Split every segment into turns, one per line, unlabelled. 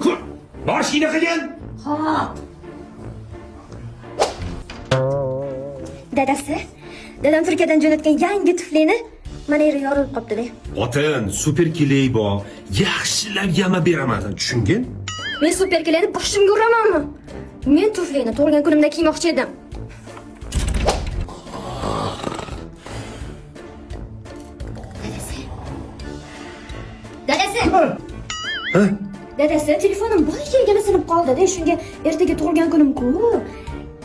Ko'r. Mashina qilgan.
Xo'p. Dadam Turkiyadan jo'natgan yangi tuflini mana yerga yorilib qopti-da.
Xotin, super kelay bor. Yaxshilab yama beraman, tushungin?
Men super keladi boshimga uramanmi? Men tuflini tug'ilgan kunimda kiymoqchi edim. Dadasi.
Ha?
Dadasi, telefonim boy kelgani sinib qoldi-da. Shunga ertaga tug'ilgan kunim-ku.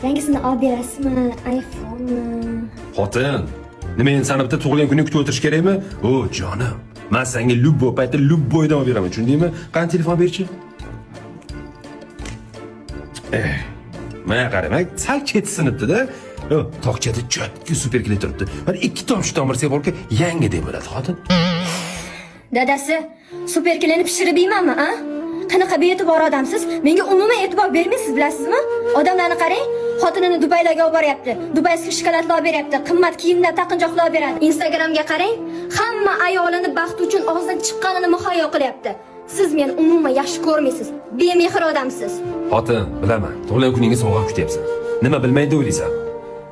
Yangisini olib berasizmi? iPhone.
Xotin, nima endi seni bitta tug'ilgan kunni kutib o'tirish kerakmi? O, jonim. Men senga lubbo paytda lubboydan olib beraman, tushundingmi? Qani telefon berchi? Mana qarang, sal chet sinibdi-da. Tokchada jotga super kelib turibdi. Mana ikki tomchi tomirsa borki, yangi deb bo'ladi, xotin.
Dadasi, super kelini pishirib yeymanmi, a? Qanaqa bee'tibor odamsiz? Menga umuman e'tibor bermaysiz, bilasizmi? Odamlarni qarang, xotinini Dubaylarga olib boryapti. Dubayskiy shokoladlar olib beryapti, qimmat kiyimlar, taqinchoqlar beradi. Instagramga qarang, hamma ayolini baxt uchun og'zidan chiqqanini muhayyo qilyapti. Siz meni umuman yaxshi ko'rmaysiz. Bemehr odamsiz.
Xotin, bilaman. Tug'ilgan kuningiz sovg'a kutyapsan. Nima bilmaydi o'ylaysan?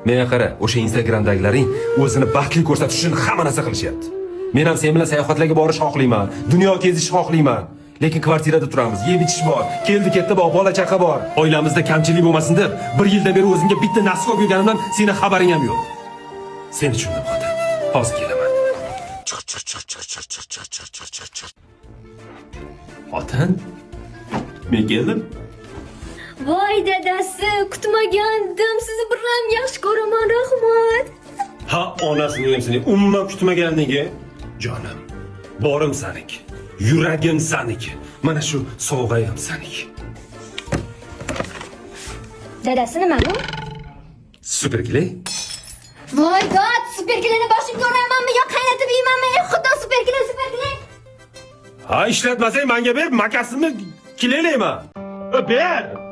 Menga qara, o'sha Instagramdagilaring o'zini baxtli ko'rsatish uchun hamma narsa qilishyapti. Men ham sen bilan sayohatlarga borish xohlayman, dunyo kezish xohlayman. Lekin kvartirada turamiz, yeb ichish bor, keldi-ketdi bor, bola chaqa bor. Oilamizda kamchilik bo'lmasin deb, 1 yildan beri o'zimga bitta naskok yurganimdan seni xabaring ham yo'q. Seni tushundim, xotin. Hozir kelaman. Chiq. Xotin, men keldim.
Voy dadasi, kutmagandim. Sizni bir ham yaxshi ko'raman, rahmat.
Ha, onasini ham seni umuman kutmagandinga. Jonim, borim saniki, yuragim saniki. Mana shu sovg'a ham saniki.
Dadasi nima bu?
Super kelay.
Voy god, super kelini boshimga uramanmi yo qaynatib yeymanmi? Xudo super kelin.
Ha, ishlatmasang menga ber, makasini kelaylayman. Ber.